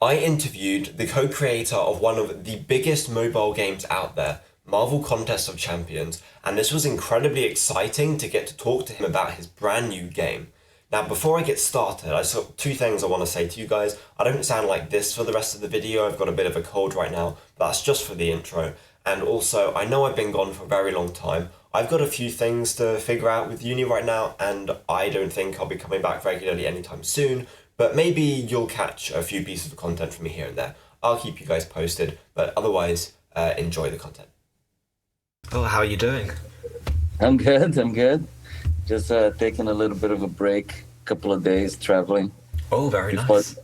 I interviewed the co-creator of one of the biggest mobile games out there, Marvel Contest of Champions, and this was incredibly exciting to get to talk to him about his brand new game. Now, before I get started, I just got two things I want to say to you guys. I don't sound like this for the rest of the video. I've got a bit of a cold right now, but that's just for the intro. And also, I know I've been gone for a very long time. I've got a few things to figure out with uni right now, and I don't think I'll be coming back regularly anytime soon. But maybe you'll catch a few pieces of content from me here and there. I'll keep you guys posted, but otherwise, enjoy the content. Oh, how are you doing? I'm good. I'm good. Just taking a little bit of a break, couple of days traveling Oh, very before nice.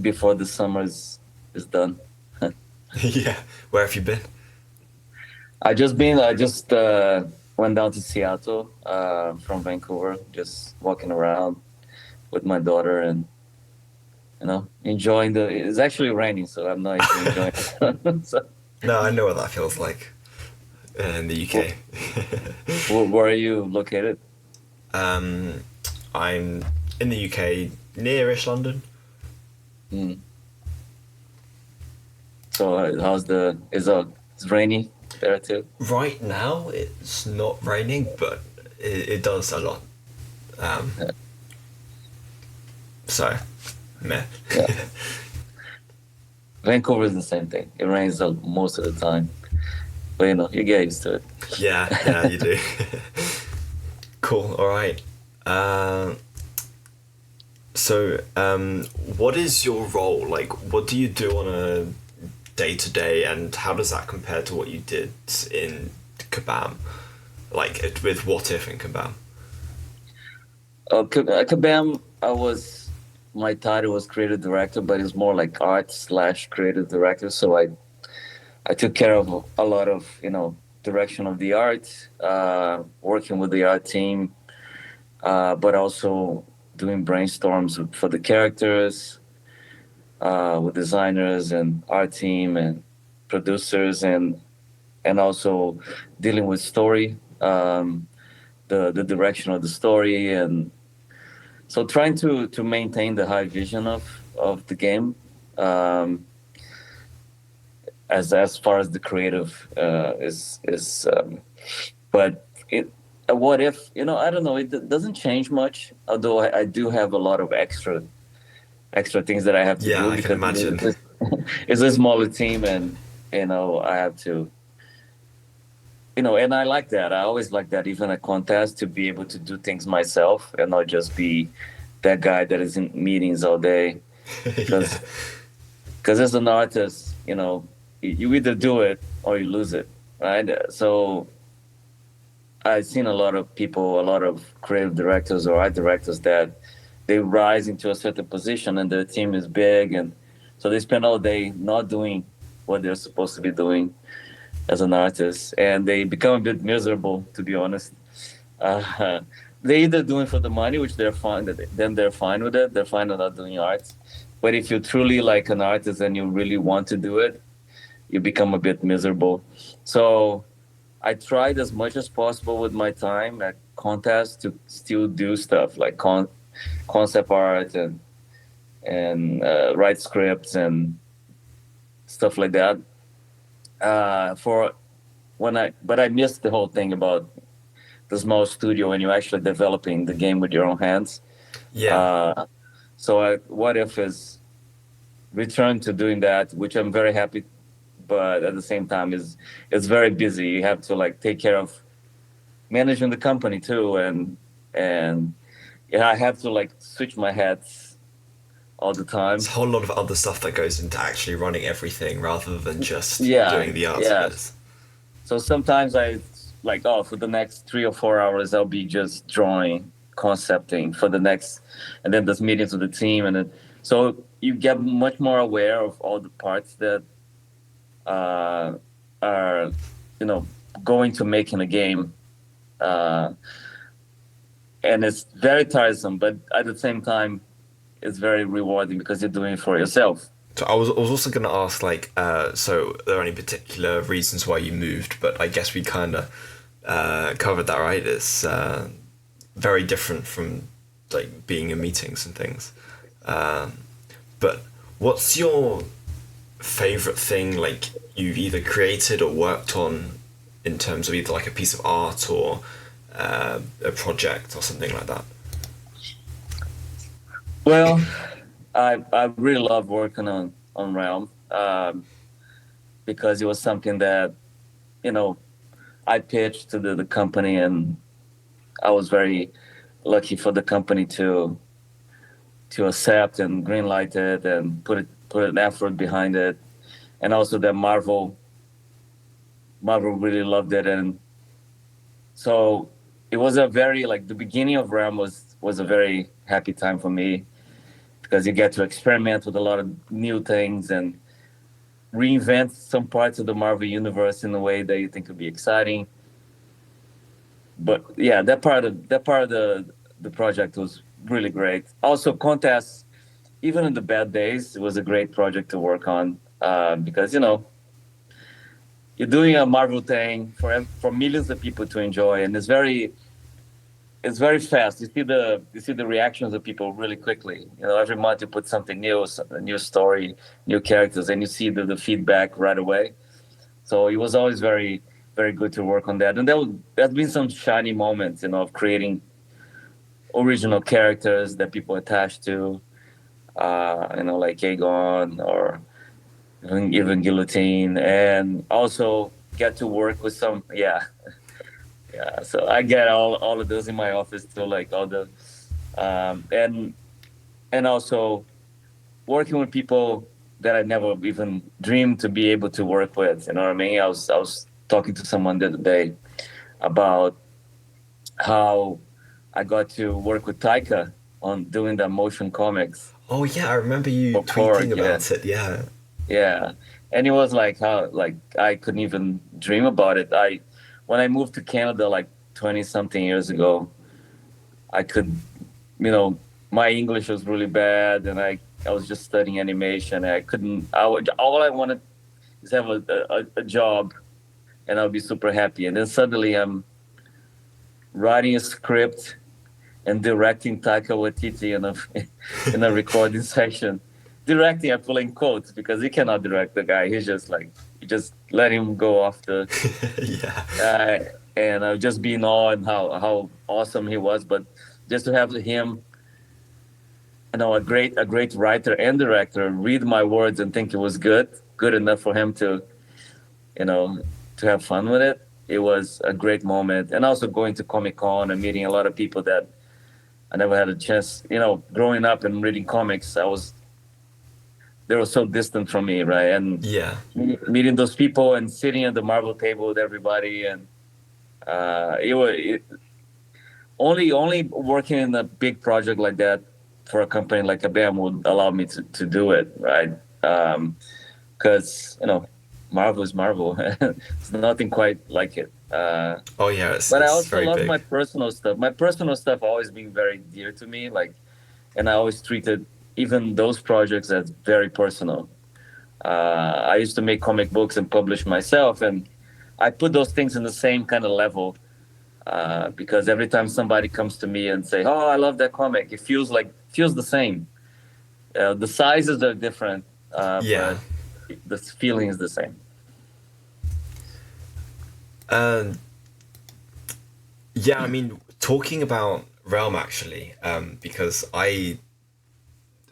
before the summer is done. Yeah. Where have you been? I just went down to Seattle from Vancouver, just walking around with my daughter and enjoying the. It's actually raining, so I'm not even enjoying it. So, No, I know what that feels like in the wh- UK. where are you located? um, I'm in the UK, nearish London. Mm. So it's rainy there too? Right now, it's not raining, but it does a lot. Um, Yeah. so, meh. Yeah. Vancouver is the same thing. It rains most of the time, but you get used to it. Yeah, yeah, you do. Cool. All right. Um, so, what is your role? Like, what do you do on a day to day, and how does that compare to what you did in Kabam? Like, with What If and Kabam? Kabam, my title was creative director, but it's more like art slash creative director. So I took care of a lot of direction of the art, working with the art team, but also doing brainstorms for the characters, with designers and art team and producers, and also dealing with story, the direction of the story, and so trying to maintain the high vision of the game, um, as far as the creative is but it what if I don't know, it doesn't change much, although I do have a lot of extra things that I have to Yeah, do I can because imagine. it's a smaller team, and I have to, and I like that. I always like that, even a contest, to be able to do things myself and not just be that guy that is in meetings all day. Yeah. Because as an artist, you either do it or you lose it, right? So I've seen a lot of people, a lot of creative directors or art directors that they rise into a certain position and their team is big, and so they spend all day not doing what they're supposed to be doing as an artist, and they become a bit miserable, to be honest. Uh, they either doing for the money, which they're fine, then they're fine with it. They're fine with not doing art. But if you truly like an artist and you really want to do it, you become a bit miserable. So I tried as much as possible with my time at contests to still do stuff like concept art and write scripts and stuff like that. For when but I missed the whole thing about the small studio when you're actually developing the game with your own hands. Yeah. Uh, what if is return to doing that, which I'm very happy, but at the same time is it's very busy. You have to like take care of managing the company too, and yeah, I have to like switch my hats all the It's time. a whole lot of other stuff that goes into actually running everything rather than just Yeah, doing the arts yeah. bits. So sometimes I like, oh, for the next 3 or 4 hours I'll be just drawing, concepting for the next, and then there's meetings with the team, and then so you get much more aware of all the parts that uh, are you know going to making a game, uh, and it's very tiresome, but at the same time it's very rewarding because you're doing it for yourself. So I was also going to ask, like, so are there any particular reasons why you moved? But I guess we kind of covered that, right? It's very different from like being in meetings and things. Um, but What's your favorite thing like you've either created or worked on in terms of either like a piece of art or a project or something like that? Well, I really love working on Realm, because it was something that, you know, I pitched to the company, and I was very lucky for the company to accept and greenlight it and put an effort behind it. And also that Marvel really loved it. And so it was a very, like, the beginning of Realm was a very happy time for me, because you get to experiment with a lot of new things and reinvent some parts of the Marvel universe in a way that you think would be exciting. But yeah, that part of the project was really great. Also, contests, even in the bad days, it was a great project to work on, because, you're doing a Marvel thing for millions of people to enjoy, and it's very fast. You see the reactions of people really quickly. Every month you put something new, a new story, new characters, and you see the feedback right away. So it was always very, very good to work on that. And there's been some shiny moments, of creating original characters that people attach to, like Aegon or even Guillotine, and also get to work with some, yeah, yeah. So I get all of those in my office too, like all the, and also working with people that I never even dreamed to be able to work with. You know what I mean? I was talking to someone the other day about how I got to work with Taika on doing the motion comics Oh yeah, I remember you for Korg. tweeting Yeah, about it. Yeah. yeah. And it was like how, like, I couldn't even dream about it. When I moved to Canada like 20 something years ago, I could, my English was really bad, and I was just studying animation. I couldn't. All I wanted is have a job, and I'll be super happy. And then suddenly I'm writing a script and directing Taika Waititi in a recording session. Directing, I pull in quotes, because you cannot direct the guy. He's just like, you just let him go off the. Yeah. Uh, and I've just been awed how awesome he was. But just to have him, a great writer and director, read my words and think it was good enough for him you know, to have fun with it. It was a great moment. And also going to Comic Con and meeting a lot of people that I never had a chance. Growing up and reading comics, they were so distant from me, right? And Yeah. meeting those people and sitting at the Marvel table with everybody, and only working in a big project like that for a company like ABAM would allow me to do it, right? Because Marvel is Marvel. It's nothing quite like it. Oh yeah, it's But I it's also very love my big. personal stuff. My personal stuff always been very dear to me. Like, and I always treated even those projects as very personal. I used to make comic books and publish myself, and I put those things in the same kind of level, because every time somebody comes to me and say, "Oh, I love that comic," it feels the same. The sizes are different, Yeah. but the feeling is the same. Um. Yeah. I mean, talking about Realm actually, because I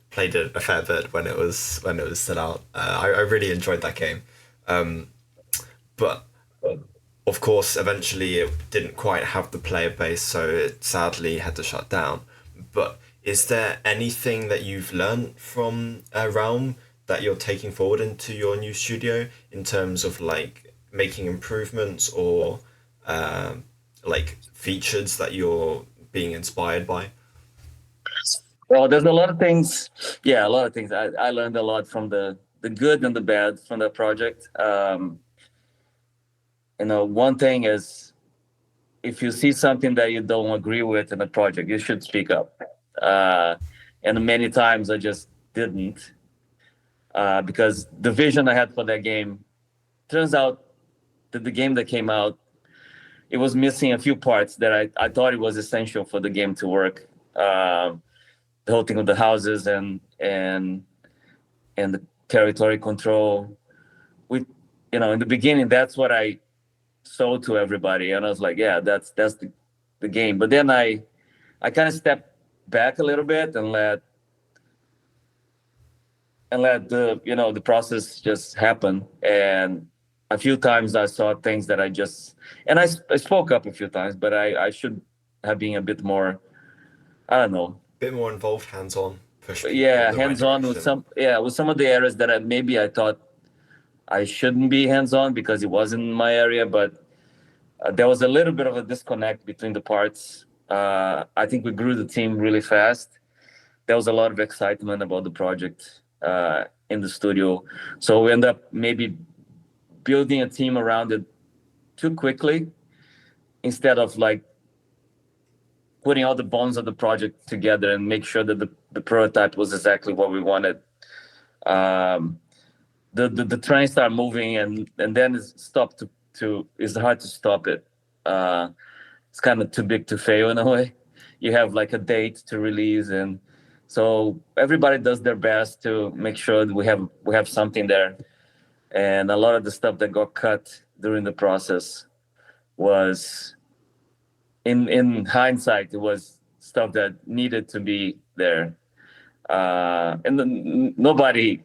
played it a fair bit when it was still out. I really enjoyed that game. Um. But of course, eventually it didn't quite have the player base, so it sadly had to shut down. But is there anything that you've learned from Realm that you're taking forward into your new studio in terms of like making improvements or like features that you're being inspired by? Well, there's a lot of things. Yeah, a lot of things. I learned a lot from the good and the bad from the project. One thing is, if you see something that you don't agree with in a project, you should speak up. Uh, and many times I just didn't, because the vision I had for that game, turns out that the game that came out, it was missing a few parts that I thought it was essential for the game to work. The whole thing of the houses and and the territory control. We, in the beginning, that's what I sold to everybody, and I was like, yeah, that's the game. But then I kind of stepped back a little bit and let the process just happen. And a few times I saw things that I spoke up a few times, but I should have been a bit more, I don't know, Bit more involved, hands-on, push people in yeah, the right hands on with direction. some of the areas that maybe I thought I shouldn't be hands on because it wasn't my area. But there was a little bit of a disconnect between the parts. I think we grew the team really fast. There was a lot of excitement about the project in the studio, so we end up maybe building a team around it too quickly instead of like putting all the bones of the project together and make sure that the prototype was exactly what we wanted. Um, the train started moving, and then it's stopped to it's hard to stop it. It's kind of too big to fail in a way. You have like a date to release, and so everybody does their best to make sure that we have something there. And a lot of the stuff that got cut during the process was, in hindsight, it was stuff that needed to be there. And nobody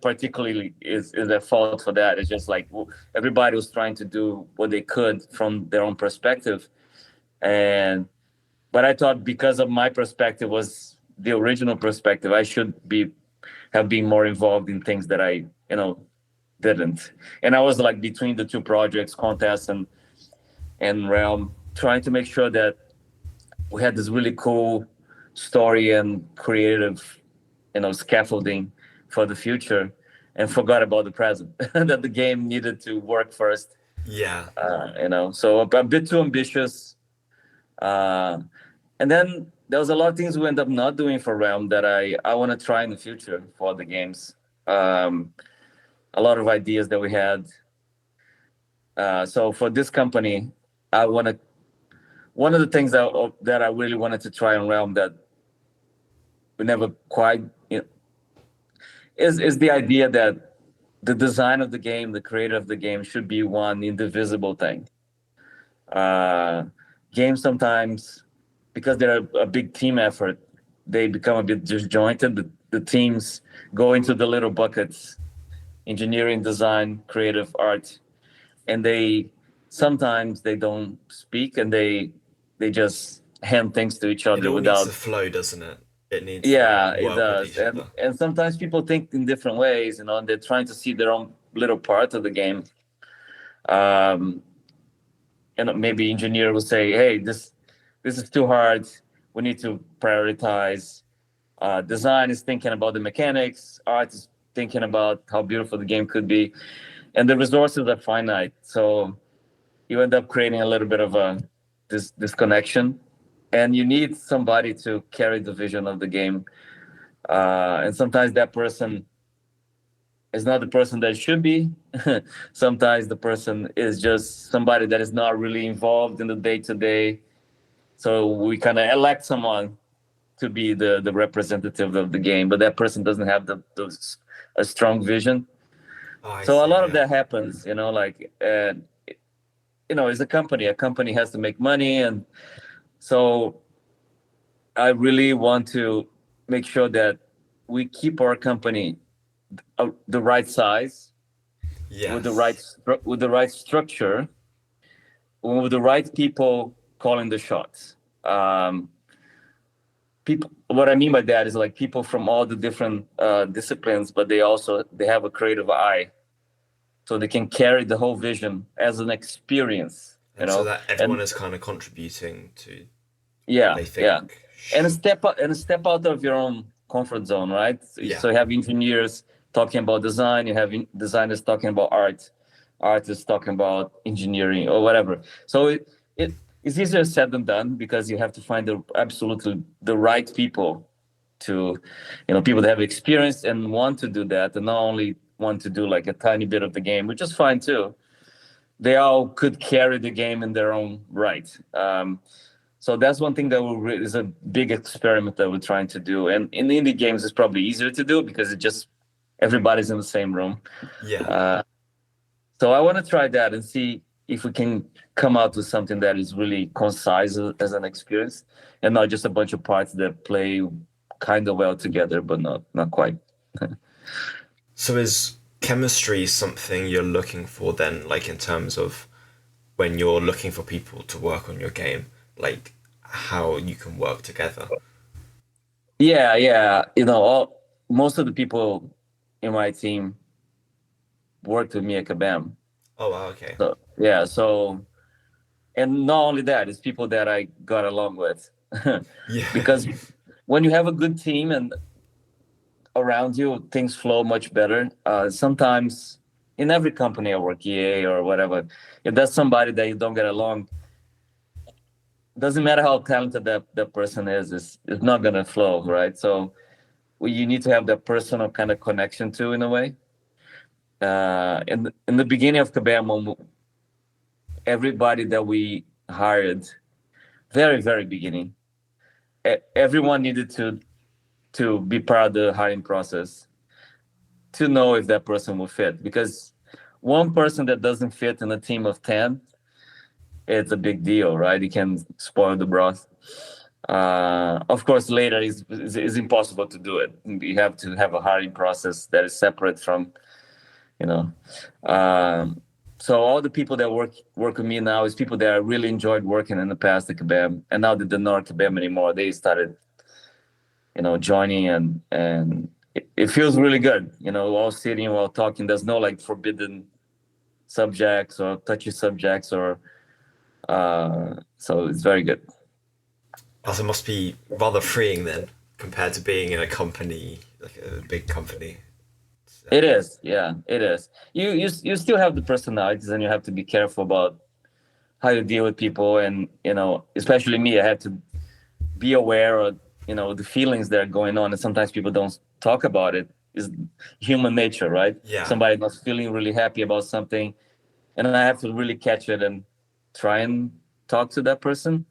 particularly is at fault for that. It's just like everybody was trying to do what they could from their own perspective. And but I thought because of my perspective was the original perspective, I should have been more involved in things that I didn't. And I was like between the two projects, Contest and Realm, trying to make sure that we had this really cool story and creative, scaffolding for the future, and forgot about the present. That the game needed to work first. Yeah. So a bit too ambitious. Uh, and then there was a lot of things we end up not doing for Realm that I want to try in the future for the games. A lot of ideas that we had. So for this company, I want to. One of the things that I really wanted to try on Realm that we never quite is the idea that the design of the game, the creator of the game, should be one indivisible thing. Games sometimes, because they're a big team effort, they become a bit disjointed. The teams go into the little buckets: engineering, design, creative, art, and sometimes they don't speak, and they just hand things to each It other all needs to without. flow, doesn't it? It needs to Yeah, like it work with does. each other. And sometimes people think in different ways, and they're trying to see their own little part of the game. Um, and maybe engineer will say, "Hey, this is too hard. We need to prioritize." Design is thinking about the mechanics. Art is thinking about how beautiful the game could be, and the resources are finite. So you end up creating a little bit of this disconnection, and you need somebody to carry the vision of the game. And sometimes that person is not the person that should be. Sometimes the person is just somebody that is not really involved in the day to day. So we kind of elect someone to be the representative of the game, but that person doesn't have a strong vision. Oh, I So a see. lot of Yeah. that happens, it's a company. A company has to make money, and so I really want to make sure that we keep our company the right size, with the right Yes. with the right structure, with the right people calling the shots. People, what I mean by that is like people from all the different disciplines, but they have a creative eye, so they can carry the whole vision as an experience. And so that everyone And is kind of contributing to what yeah, they yeah, think. and a step out of your own comfort zone, right? Yeah. So you have engineers talking about design, you have designers talking about art, artists talking about engineering or whatever. So it's easier said than done, because you have to find absolutely the right people to, people that have experience and want to do that, and not only want to do like a tiny bit of the game, which is fine too. They all could carry the game in their own right. So that's one thing that is a big experiment that we're trying to do. And in indie games, it's probably easier to do because it just everybody's in the same room. Yeah. So I want to try that and see if we can come out with something that is really concise as an experience, and not just a bunch of parts that play kind of well together, but not quite. So is chemistry something you're looking for then, like in terms of when you're looking for people to work on your game, like how you can work together? Yeah. Most of the people in my team worked with me at Kabam. Oh, wow, okay. So yeah, and not only that, it's people that I got along with. Yeah. Because when you have a good team and around you, things flow much better. Sometimes in every company I work, EA or whatever, if there's somebody that you don't get along, doesn't matter how talented that person is, it's not gonna flow, right? So you need to have that personal kind of connection too, in a way. In the beginning of Kabam, everybody that we hired, very very beginning, everyone needed to be part of the hiring process to know if that person will fit, because one person that doesn't fit in a team of 10, it's a big deal, right? It can spoil the broth. Of course, later is impossible to do it. You have to have a hiring process that is separate from, you know. So all the people that work with me now is people that I really enjoyed working in the past at Kabam, and now that they're not at Kabam anymore, they started, joining, and it feels really good. While sitting, while talking, there's no like forbidden subjects or touchy subjects or so it's very good. Also, it must be rather freeing then, compared to being in a company, like a big company. It is, yeah, it is. You still have the personalities, and you have to be careful about how you deal with people, and especially me, I had to be aware of the feelings that are going on, and sometimes people don't talk about it. It's human nature, right? Yeah. Somebody not feeling really happy about something, and I have to really catch it and try and talk to that person.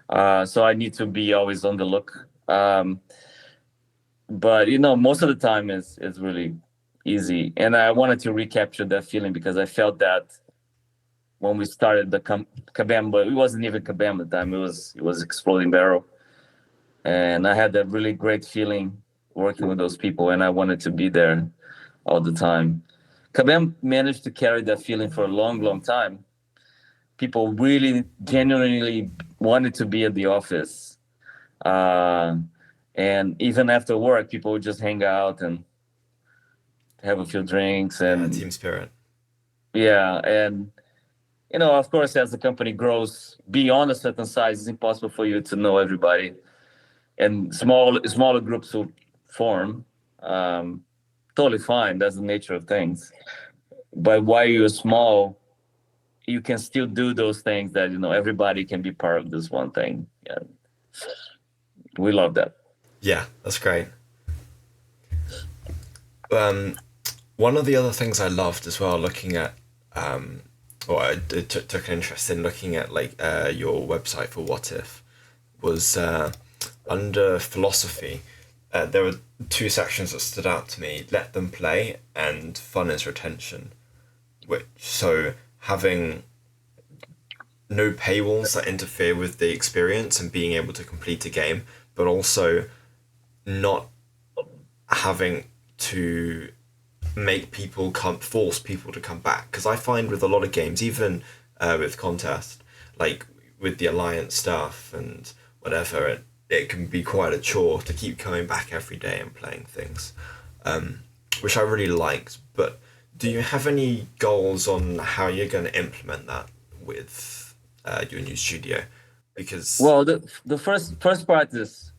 So I need to be always on the look. But most of the time is really easy, and I wanted to recapture that feeling because I felt that when we started the Kabam, but it wasn't even Kabam at the time. It was Exploding Barrel, and I had that really great feeling working with those people, and I wanted to be there all the time. Kabam managed to carry that feeling for a long, long time. People really genuinely wanted to be at the office. And even after work, people would just hang out and have a few drinks. And team spirit. Yeah, and of course, as the company grows beyond a certain size, it's impossible for you to know everybody, and smaller groups will form. Totally fine. That's the nature of things. But while you're small, you can still do those things that everybody can be part of this one thing. Yeah, we love that. Yeah, that's great. One of the other things I loved as well, looking at, or I took an interest in looking at, like your website for What If, was under philosophy. There were two sections that stood out to me: let them play and fun is retention. So having no paywalls that interfere with the experience and being able to complete a game, but also not having to force people to come back. Because I find with a lot of games, even with contest, like with the Alliance stuff and whatever, it can be quite a chore to keep coming back every day and playing things, which I really liked. But do you have any goals on how you're going to implement that with your new studio? Because the first part is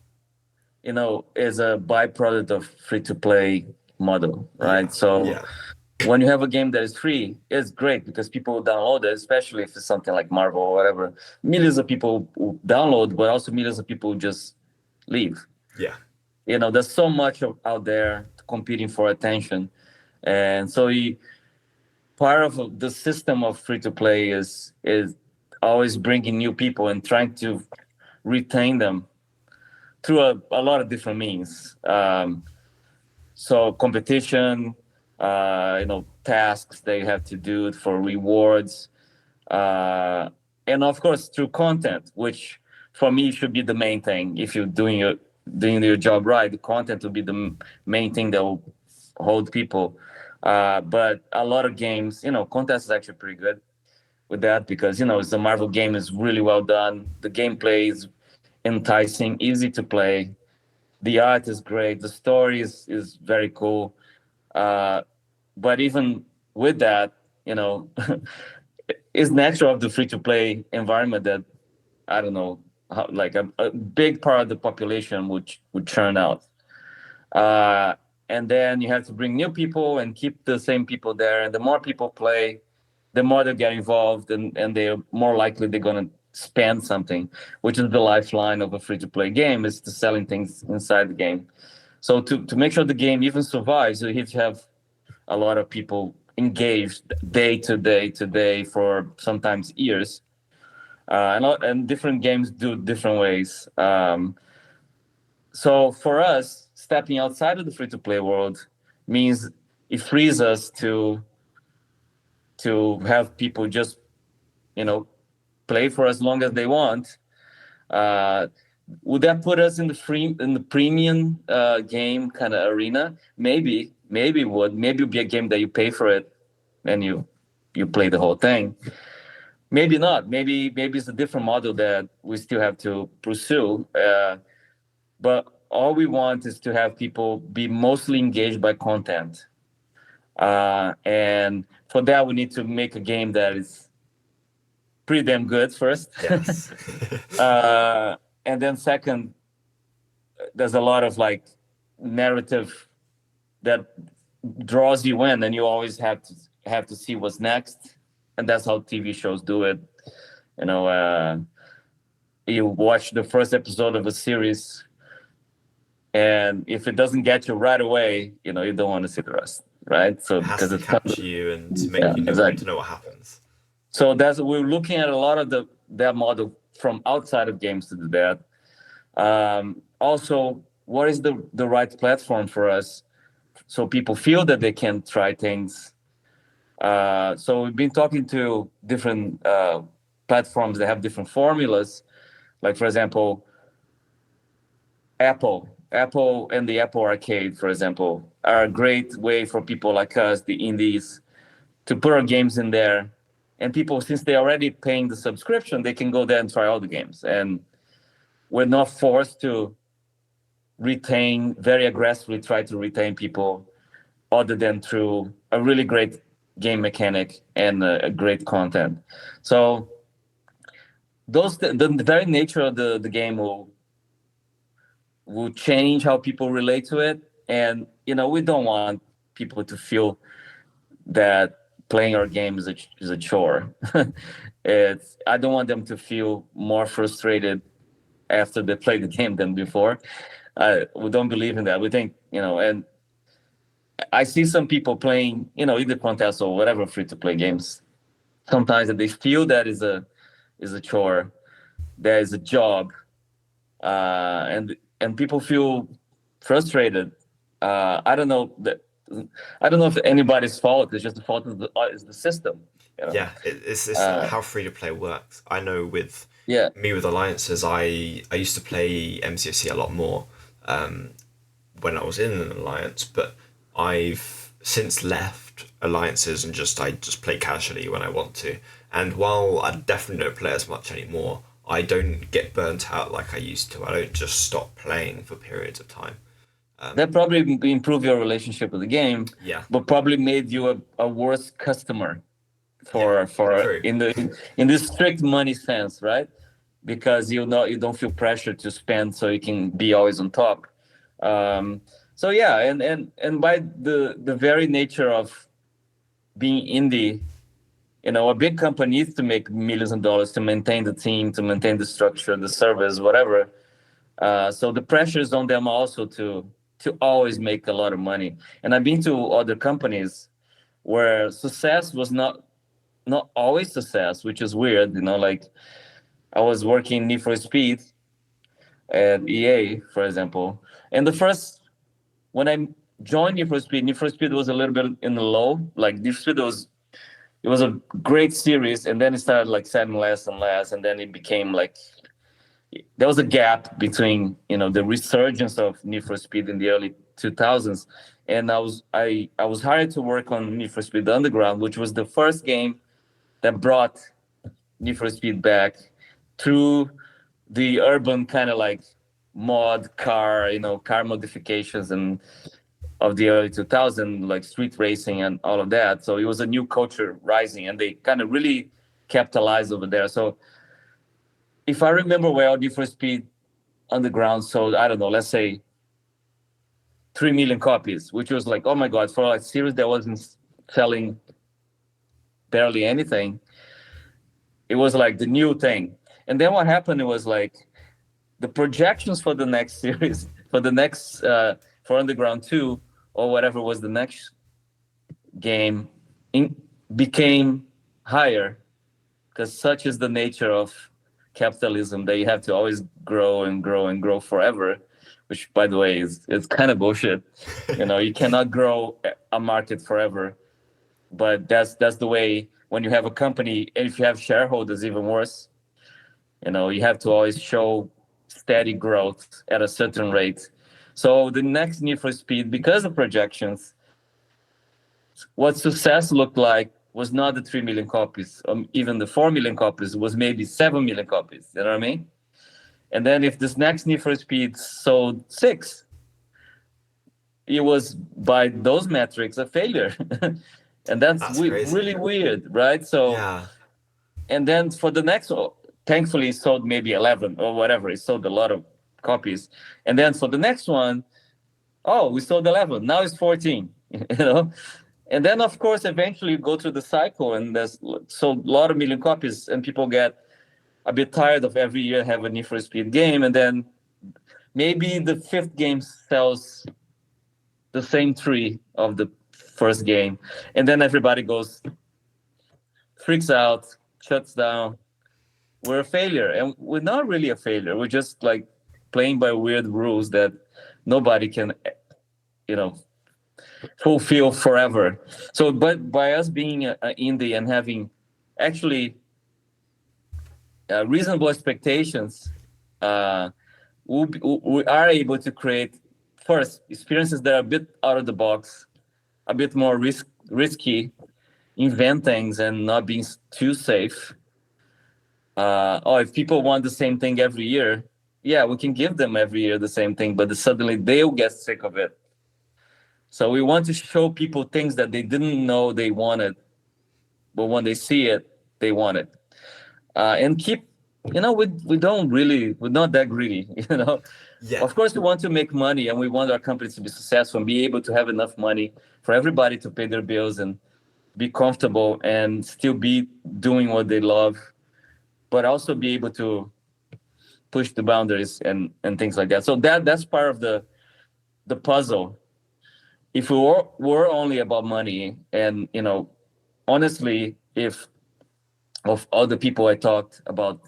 is a byproduct of free-to-play model, right? So when you have a game that is free, it's great because people download it, especially if it's something like Marvel or whatever. Millions of people download, but also millions of people just leave. Yeah. There's so much out there competing for attention. And so part of the system of free-to-play is always bringing new people and trying to retain them through a lot of different means. So competition, tasks they have to do for rewards, and of course through content, which for me should be the main thing. If you're doing your job right, the content will be the main thing that will hold people. But a lot of games, contest is actually pretty good with that because it's a Marvel game is really well done. The gameplay is enticing, easy to play. The art is great. The story is very cool. But even with that, it's natural of the free to play environment that I don't know how, like a big part of the population would churn out. Uh, and then you have to bring new people and keep the same people there. And the more people play, the more they get involved, and they're more likely they're going to spend something, which is the lifeline of a free to play game, is to selling things inside the game. So to make sure the game even survives, you have to have a lot of people engaged day to day to day for sometimes years. And different games do different ways. So for us, stepping outside of the free to play world means it frees us to have people just play for as long as they want. Uh, would that put us in the premium game kind of arena? Maybe it would. Maybe it would be a game that you pay for it and you play the whole thing. Maybe not. Maybe it's a different model that we still have to pursue. But all we want is to have people be mostly engaged by content. And for that, we need to make a game that is pretty damn good first. Yes. And then second, there's a lot of like narrative that draws you in, and you always have to see what's next. And that's how TV shows do it. You watch the first episode of a series, and if it doesn't get you right away, you don't want to see the rest, right? So It has because to it's capture you and to make you know, exactly. to know what happens. So we're looking at a lot of that model from outside of games to do that. Also, what is the right platform for us so people feel that they can try things? So we've been talking to different platforms that have different formulas. Like, for example, Apple and the Apple Arcade, for example, are a great way for people like us, the indies, to put our games in there. And people, since they're already paying the subscription, they can go there and try all the games. And we're not forced to very aggressively try to retain people other than through a really great game mechanic and a great content. So the very nature of the game will change how people relate to it. And, we don't want people to feel that playing our game is a chore. I don't want them to feel more frustrated after they play the game than before. We don't believe in that. We think, and I see some people playing, either contest or whatever free-to-play games. Sometimes that they feel that is a chore, that is a job, and people feel frustrated. I don't know if anybody's fault. It's just the fault of the system. Yeah, it's how free to play works. I know with me with alliances, I used to play MCOC a lot more when I was in an alliance, but I've since left alliances and I just play casually when I want to. And while I definitely don't play as much anymore, I don't get burnt out like I used to. I don't just stop playing for periods of time. That probably improved your relationship with the game, but probably made you a worse customer for in this strict money sense, right? Because you don't feel pressure to spend, so you can be always on top. So yeah, and by the very nature of being indie, a big company needs to make millions of dollars to maintain the team, to maintain the structure, the service, whatever. So the pressure is on them also to always make a lot of money. And I've been to other companies where success was not always success, which is weird. Like I was working Need for Speed, at EA, for example. And the first when I joined Need for Speed was a little bit in the low. Like Need for Speed was a great series, and then it started like selling less and less, and then it became like there was a gap between the resurgence of Need for Speed in the early 2000s, and I was hired to work on Need for Speed Underground, which was the first game that brought Need for Speed back through the urban kind of like mod car, car modifications and of the early 2000s, like street racing and all of that. So it was a new culture rising, and they kind of really capitalized over there. So if I remember well, Need for Speed Underground sold, I don't know, let's say 3 million copies, which was like, oh my God, for a series that wasn't selling barely anything, it was like the new thing. And then what happened was like the projections for the next series, for the next, for Underground 2 or whatever was the next game, became higher because such is the nature of capitalism that you have to always grow and grow and grow forever, which by the way is it's kind of bullshit. You cannot grow a market forever, but that's the way when you have a company, and if you have shareholders, even worse. You have to always show steady growth at a certain rate. So the next Need for Speed, because of projections, what success looked like was not the 3 million copies, even the 4 million copies, was maybe 7 million copies. You know what I mean? And then if this next Need for Speed sold 6, it was by those metrics a failure. And that's really weird, right? So, Yeah. and then for the next, thankfully, it sold maybe 11 or whatever. It sold a lot of copies. And then for the next one, oh, we sold 11. Now it's 14, And then, of course, eventually you go through the cycle, and there's sold a lot of million copies, and people get a bit tired of every year have a Need for Speed game, and then maybe the 5th game sells the same 3 of the first game, and then everybody freaks out, shuts down. We're a failure, and we're not really a failure. We're just like playing by weird rules that nobody can, fulfill forever. So, but by us being an indie and having actually reasonable expectations, we are able to create first experiences that are a bit out of the box, a bit more risky, invent things and not being too safe. If people want the same thing every year, yeah, we can give them every year the same thing, but suddenly they'll get sick of it. So we want to show people things that they didn't know they wanted, but when they see it, they want it. And keep, we're not that greedy, Yeah. Of course, we want to make money, and we want our companies to be successful and be able to have enough money for everybody to pay their bills and be comfortable and still be doing what they love, but also be able to push the boundaries and things like that. So that's part of the puzzle. If we were only about money, and honestly, if of all the people I talked about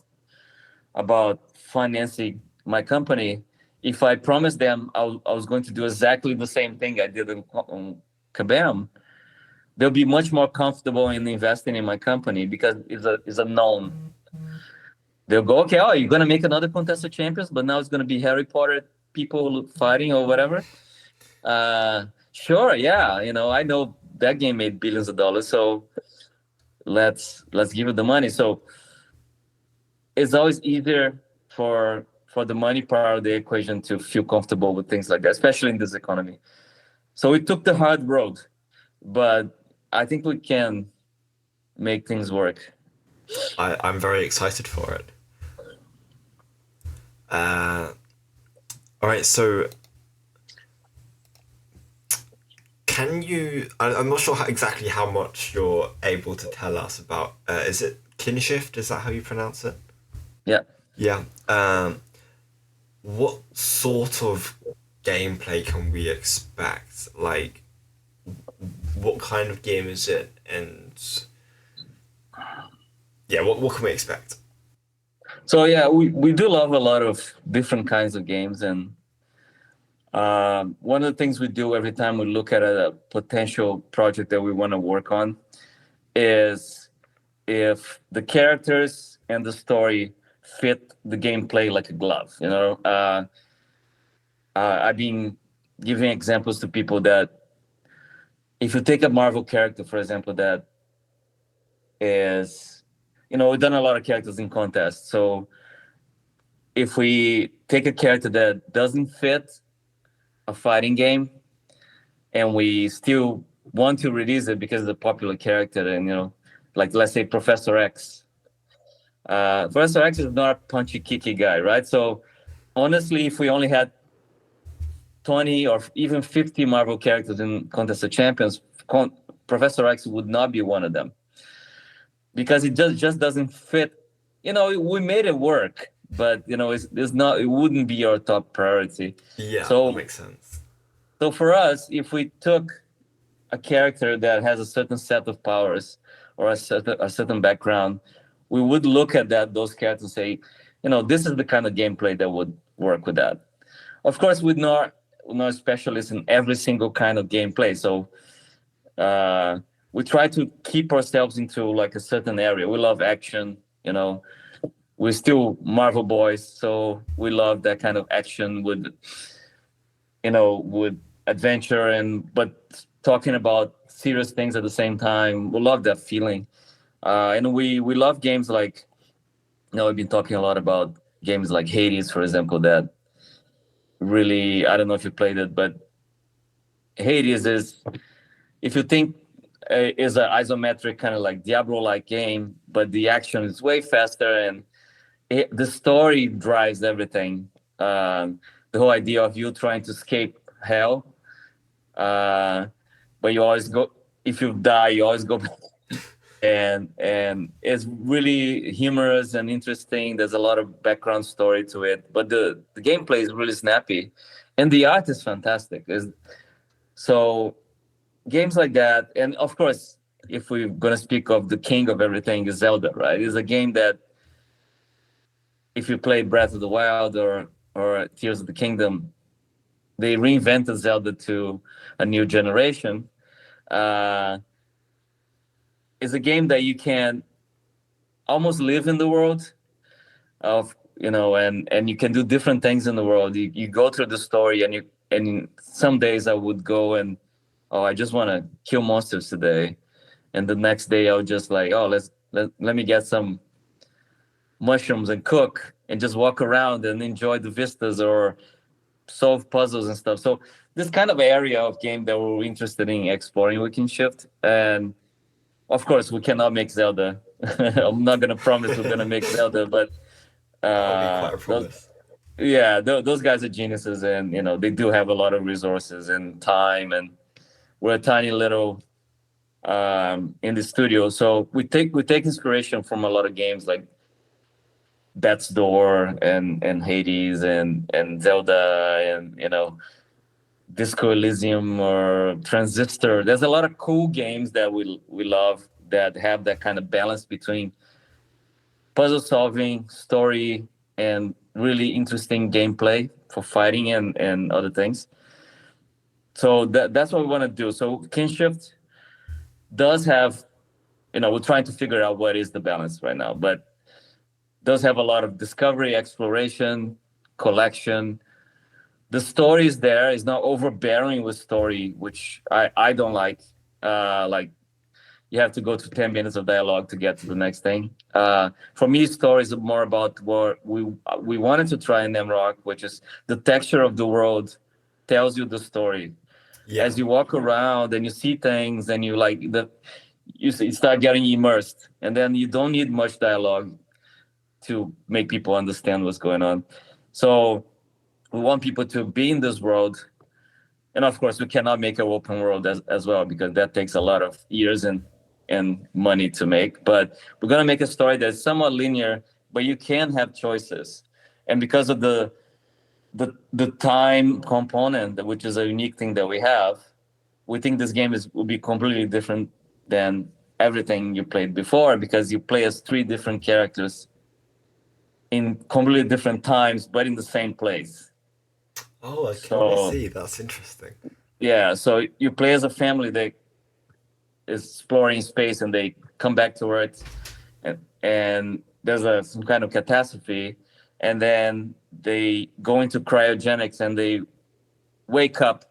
financing my company, if I promised them I was going to do exactly the same thing I did on Kabam, they'll be much more comfortable in investing in my company because it's a known. They'll go, okay, you're gonna make another Contest of Champions, but now it's gonna be Harry Potter people fighting or whatever. Sure, yeah, I know that game made billions of dollars, so let's give it the money. So it's always easier for the money part of the equation to feel comfortable with things like that, especially in this economy. So we took the hard road, but I think we can make things work. I'm very excited for it. All right, so can you? I'm not sure exactly how much you're able to tell us about. Is it Kinshift? Is that how you pronounce it? Yeah. Yeah. What sort of gameplay can we expect? Like, what kind of game is it? And yeah, what can we expect? So yeah, we do love a lot of different kinds of games, and one of the things we do every time we look at a potential project that we want to work on is if the characters and the story fit the gameplay like a glove. I've been giving examples to people that if you take a Marvel character, for example, that is, we've done a lot of characters in contests. So if we take a character that doesn't fit a fighting game and we still want to release it because it's a popular character, and like let's say Professor X. Professor X is not a punchy kicky guy, right? So honestly, if we only had 20 or even 50 Marvel characters in Contest of Champions, Professor X would not be one of them because it just doesn't fit. We made it work, but it's not. It wouldn't be our top priority. Yeah, so that makes sense. So for us, if we took a character that has a certain set of powers or a certain background, we would look at those characters and say, this is the kind of gameplay that would work with that. Of course, we're not specialists in every single kind of gameplay, so we try to keep ourselves into like a certain area. We love action, we're still Marvel boys, so we love that kind of action with adventure but talking about serious things at the same time. We love that feeling, and we love games like, we've been talking a lot about games like Hades, for example. That really, I don't know if you played it, but Hades is, if you think, is an isometric kind of like Diablo-like game, but the action is way faster and the story drives everything. The whole idea of you trying to escape hell, but you always go. If you die, you always go back. And it's really humorous and interesting. There's a lot of background story to it, but the gameplay is really snappy, and the art is fantastic. So games like that, and of course, if we're gonna speak of the king of everything, is Zelda, right? It's a game that if you play Breath of the Wild or Tears of the Kingdom, they reinvented Zelda to a new generation. Uh, it's a game that you can almost live in the world of, and you can do different things in the world. You go through the story, and some days I would go and, oh, I just want to kill monsters today, and the next day I'll just like, oh, let me get some mushrooms and cook and just walk around and enjoy the vistas or solve puzzles and stuff. So this kind of area of game that we're interested in exploring with Kinshift. And of course, we cannot make Zelda. I'm not going to promise we're going to make Zelda, but That would be quite a promise. those guys are geniuses, and they do have a lot of resources and time, and we're a tiny little in the studio. So we take inspiration from a lot of games like Death's Door and Hades and Zelda and Disco Elysium or Transistor. There's a lot of cool games that we love that have that kind of balance between puzzle solving, story, and really interesting gameplay for fighting and other things. So that's what we want to do. So Kinshift does have, we're trying to figure out what is the balance right now, but does have a lot of discovery, exploration, collection. The story is there. It's not overbearing with story, which I don't like. Like you have to go to 10 minutes of dialogue to get to the next thing. For me, story is more about what we wanted to try in MCOC, which is the texture of the world tells you the story. Yeah. As you walk around and you see things and you start getting immersed, and then you don't need much dialogue to make people understand what's going on. So we want people to be in this world. And of course, we cannot make an open world as well, because that takes a lot of years and money to make. But we're going to make a story that's somewhat linear, but you can have choices. And because of the time component, which is a unique thing that we have, we think this game will be completely different than everything you played before, because you play as 3 different characters in completely different times, but in the same place. Oh, I So see. That's interesting. yeah, so you play as a family that is exploring space, and they come back to Earth, and there's some kind of catastrophe, and then they go into cryogenics and they wake up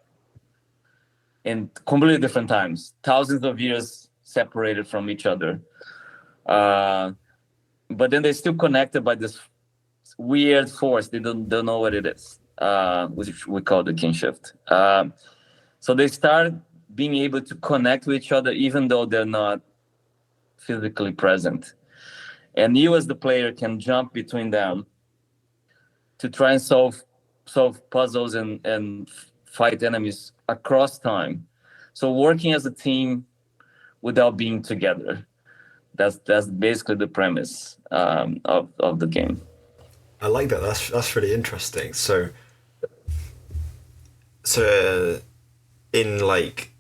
in completely different times, thousands of years separated from each other. Uh, but then they're still connected by this weird force. They don't know what it is, which we call the Kinshift. So they start being able to connect with each other, even though they're not physically present. And you, as the player, can jump between them to try and solve puzzles and fight enemies across time. So working as a team without being together. That's basically the premise of the game. I like that. That's really interesting. So in like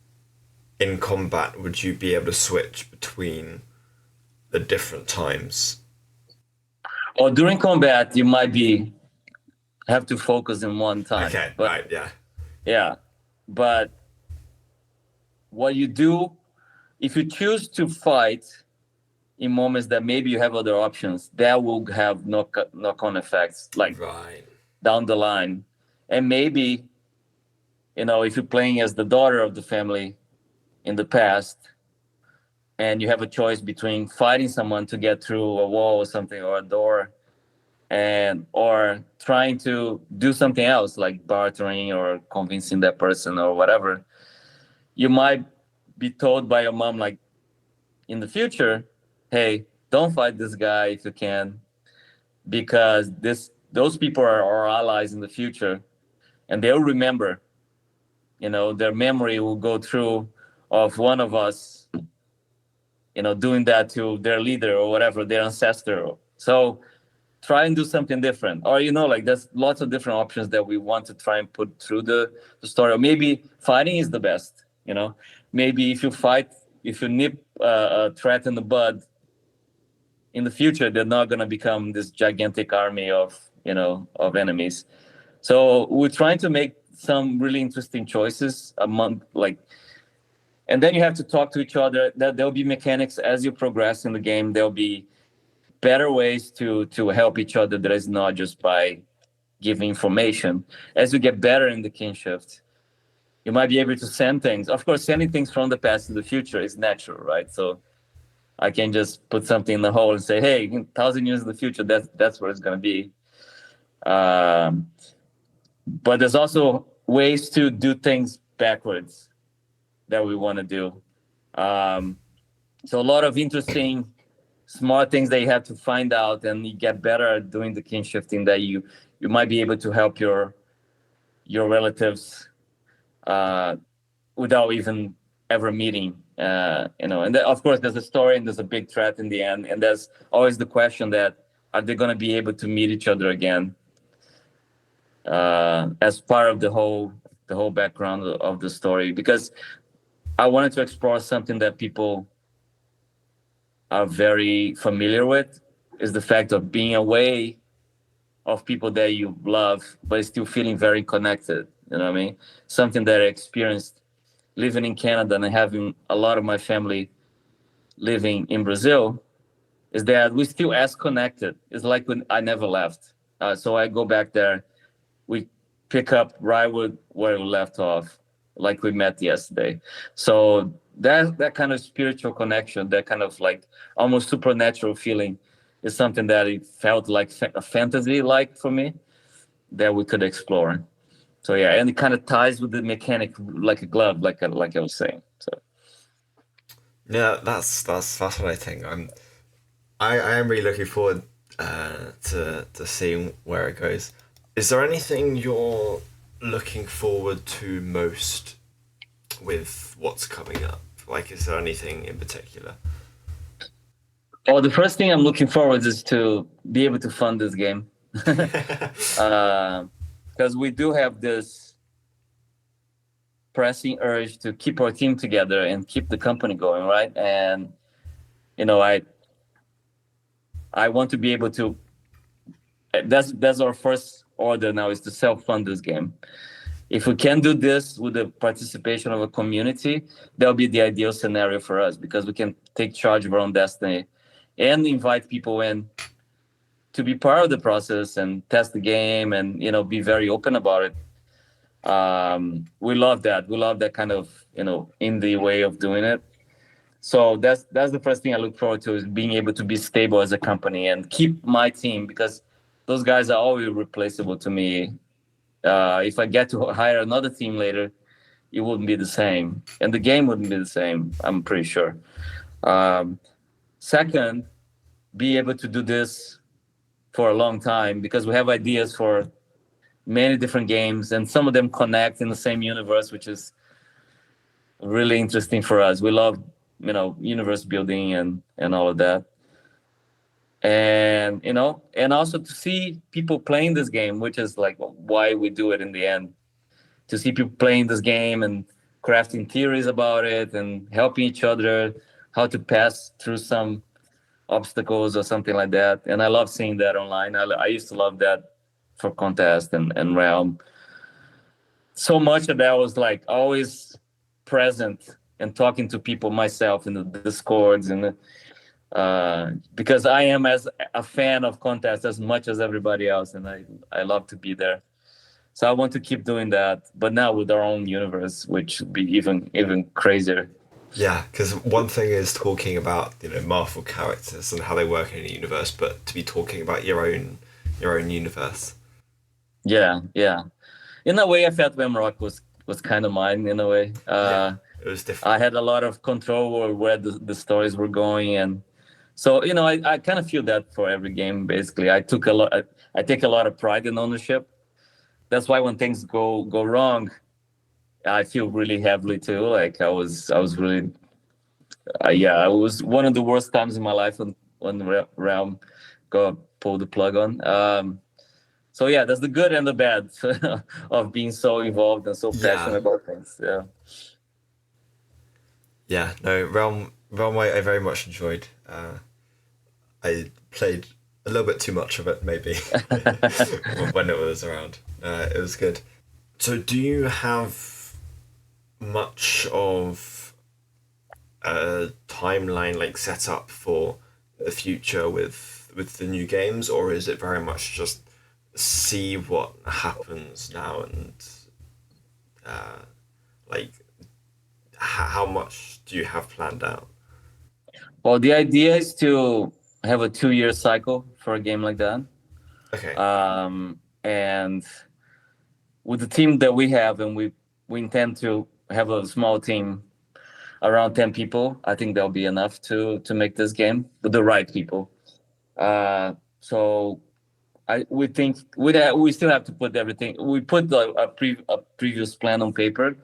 in combat, would you be able to switch between the different times? Or during combat, you might be have to focus in one time. Okay, But right, yeah. yeah, but what you do if you choose to fight in moments that maybe you have other options, that will have knock-on effects like Right. down the line. And maybe, if you're playing as the daughter of the family in the past, and you have a choice between fighting someone to get through a wall or something, or a door, or trying to do something else like bartering or convincing that person or whatever, you might be told by your mom, like, in the future, hey, don't fight this guy if you can, because those people are our allies in the future, and they'll remember. Their memory will go through of one of us, doing that to their leader or whatever, their ancestor. So try and do something different. Or, like, there's lots of different options that we want to try and put through the story. Or maybe fighting is the best. Maybe if you nip a threat in the bud, in the future they're not going to become this gigantic army of enemies. So we're trying to make some really interesting choices among, like, and then you have to talk to each other. There'll be mechanics as you progress in the game. There'll be better ways to help each other that is not just by giving information. As you get better in the Kinshift, you might be able to send things. Of course, sending things from the past to the future is natural, right? So I can just put something in the hole and say, hey, 1,000 years in the future, that's where it's going to be. But there's also ways to do things backwards that we want to do. So a lot of interesting, smart things that you have to find out, and you get better at doing the kin shifting, that you might be able to help your relatives without even ever meeting. And of course, there's a story and there's a big threat in the end, and there's always the question that are they going to be able to meet each other again as part of the whole background of the story, because I wanted to explore something that people are very familiar with, is the fact of being away of people that you love, but still feeling very connected. You know what I mean? Something that I experienced living in Canada and having a lot of my family living in Brazil, is that we're still as connected. It's like when I never left. So I go back there, we pick up right where we left off, like we met yesterday. So that kind of spiritual connection, that kind of like almost supernatural feeling, is something that it felt like a fantasy, like, for me, that we could explore. So yeah, and it kind of ties with the mechanic like a glove, like I was saying. So Yeah, that's what I think. I am really looking forward to seeing where it goes. Is there anything you're looking forward to most with what's coming up? Like, is there anything in particular? oh, the first thing I'm looking forward is to be able to fund this game. Because we do have this pressing urge to keep our team together and keep the company going, right? And I want to be able to That's our first order now, is to self-fund this game. If we can do this with the participation of a community, that'll be the ideal scenario for us, because we can take charge of our own destiny and invite people in to be part of the process and test the game, and be very open about it. We love that. We love that kind of indie way of doing it. So that's the first thing I look forward to, is being able to be stable as a company and keep my team, because those guys are always replaceable to me. If I get to hire another team later, it wouldn't be the same, and the game wouldn't be the same, I'm pretty sure. Second, be able to do this for a long time, because we have ideas for many different games, and some of them connect in the same universe, which is really interesting for us. We love, universe building and all of that. And and also to see people playing this game, which is like why we do it in the end. To see people playing this game and crafting theories about it and helping each other how to pass through some obstacles or something like that. And I love seeing that online. I used to love that for Contest and Realm. So much of that was like always present and talking to people myself in the Discords, and because I am as a fan of Contest as much as everybody else, and I love to be there. So I want to keep doing that, but now with our own universe, which would be even crazier. Yeah, because one thing is talking about Marvel characters and how they work in a universe, but to be talking about your own universe. Yeah. In a way, I felt MCOC was kind of mine in a way. It was different. I had a lot of control over where the stories were going, and so I kind of feel that for every game. Basically, I take a lot of pride in ownership. That's why when things go wrong, I feel really heavily too. Like I was really, it was one of the worst times in my life when Realm got pulled the plug on. So yeah, that's the good and the bad of being so involved and so passionate about things. Yeah. Yeah, no, Realm I very much enjoyed. I played a little bit too much of it, maybe, when it was around. It was good. So do you have much of a timeline like set up for the future with the new games, or is it very much just see what happens now and like how much do you have planned out? Well, the idea is to have a 2-year cycle for a game like that. Okay. And with the team that we have, and we intend to have a small team, around 10 people. I think that'll be enough to make this game with the right people. So we think we still have to put everything. We put a previous plan on paper,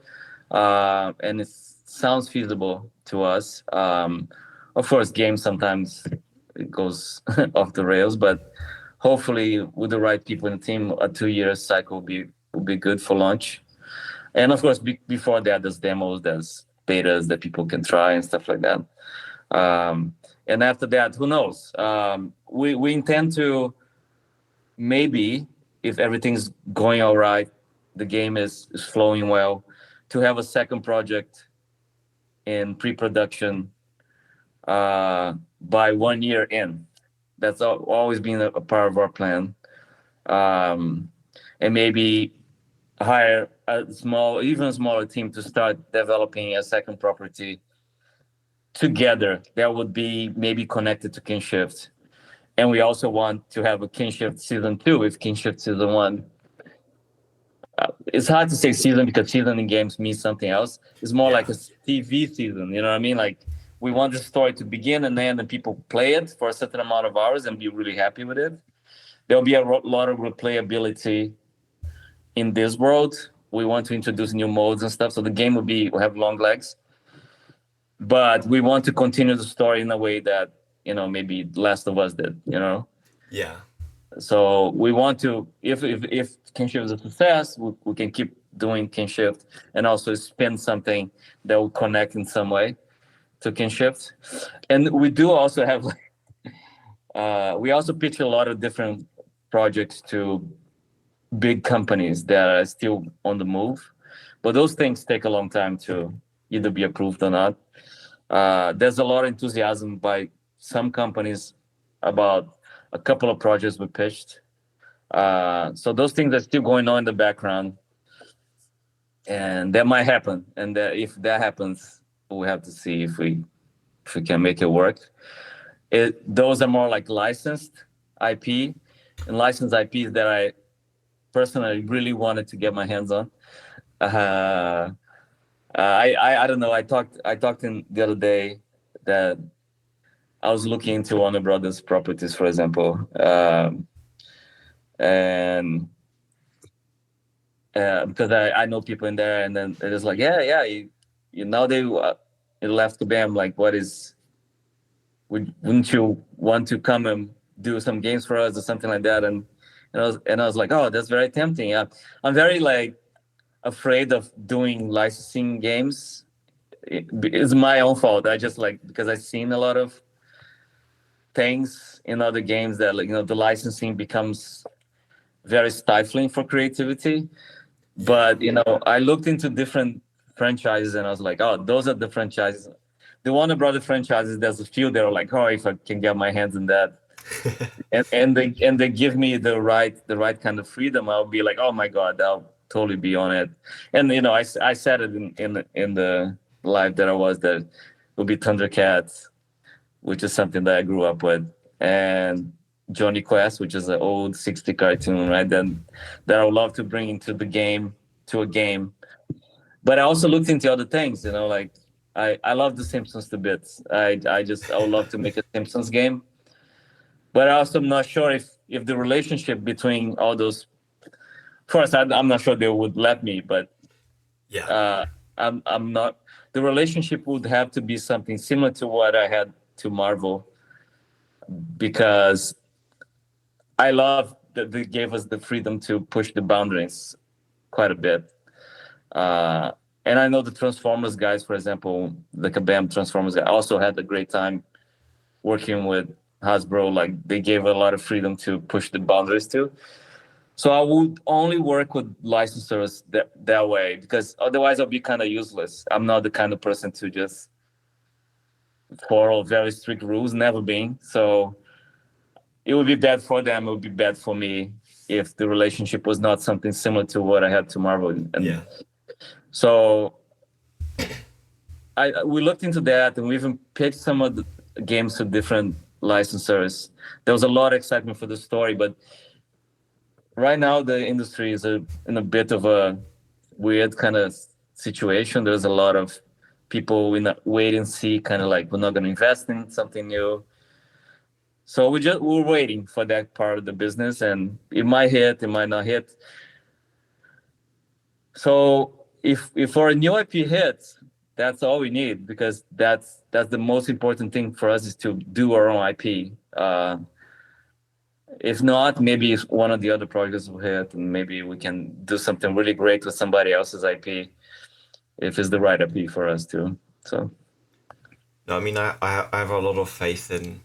and it sounds feasible to us. Of course, games sometimes it goes off the rails, but hopefully with the right people in the team, a 2-year cycle will be good for launch. And of course, before that, there's demos, there's betas that people can try and stuff like that. And after that, who knows? We intend to, maybe if everything's going all right, the game is flowing well, to have a second project in pre-production by 1 year in. That's always been a part of our plan. And maybe hire even smaller team to start developing a second property together that would be maybe connected to Kinshift. And we also want to have a Kinshift season 2 with Kinshift season 1. It's hard to say season because season in games means something else. It's more like a TV season, you know what I mean? Like, we want the story to begin and end, and people play it for a certain amount of hours and be really happy with it. There'll be a lot of replayability in this world. We want to introduce new modes and stuff, so the game will have long legs. But we want to continue the story in a way that, maybe Last of Us did, Yeah. So we want to, if Kinshift is a success, we can keep doing Kinshift and also spin something that will connect in some way to Kinshift. And we do also have, we also pitch a lot of different projects to big companies that are still on the move, but those things take a long time to either be approved or not. There's a lot of enthusiasm by some companies about a couple of projects we pitched. So those things are still going on in the background, and that might happen. And if that happens, we have to see if we can make it work. Those are more like licensed IP, and licensed IPs that I personally really wanted to get my hands on. I don't know. I talked in the other day that I was looking into Warner Brothers properties, for example, and because I know people in there, and then it is like, yeah, you now they it left the band like, wouldn't you want to come and do some games for us or something like that? And I was like, oh, that's very tempting. Yeah, I'm very like afraid of doing licensing games. It's my own fault. I just like, because I've seen a lot of things in other games that, like, the licensing becomes very stifling for creativity. But I looked into different franchises and I was like, oh, those are the franchises. The Warner Brothers franchises, there's a few that are like, oh, if I can get my hands on that, and they give me the right kind of freedom, I'll be like, oh my god, I'll totally be on it. And I said it in the live that I was, that it would be Thundercats, which is something that I grew up with, and Johnny Quest, which is an old 60 cartoon, right? Then that I would love to bring into a game. But I also looked into other things, like I love the Simpsons to bits. I would love to make a Simpsons game. But I also am not sure if the relationship between all those. First, I'm not sure they would let me, but Yeah. I'm not. The relationship would have to be something similar to what I had to Marvel, because I love that they gave us the freedom to push the boundaries quite a bit. And I know the Transformers guys, for example, the Kabam Transformers guys, also had a great time working with Hasbro. Like, they gave a lot of freedom to push the boundaries too. So I would only work with licensors that way, because otherwise I'll be kind of useless. I'm not the kind of person to just follow very strict rules, never been. So it would be bad for them. It would be bad for me if the relationship was not something similar to what I had to Marvel. And so we looked into that, and we even pitched some of the games to different licensors. There was a lot of excitement for the story, but right now the industry is in a bit of a weird kind of situation. There's a lot of people in a wait and see, kind of like, we're not going to invest in something new. So we're waiting for that part of the business, and it might hit, it might not hit. So if for a new IP hits, that's all we need, because that's the most important thing for us, is to do our own IP. If not, maybe one of the other projects will hit, and maybe we can do something really great with somebody else's IP, if it's the right IP for us too. So. No, I mean, I have a lot of faith in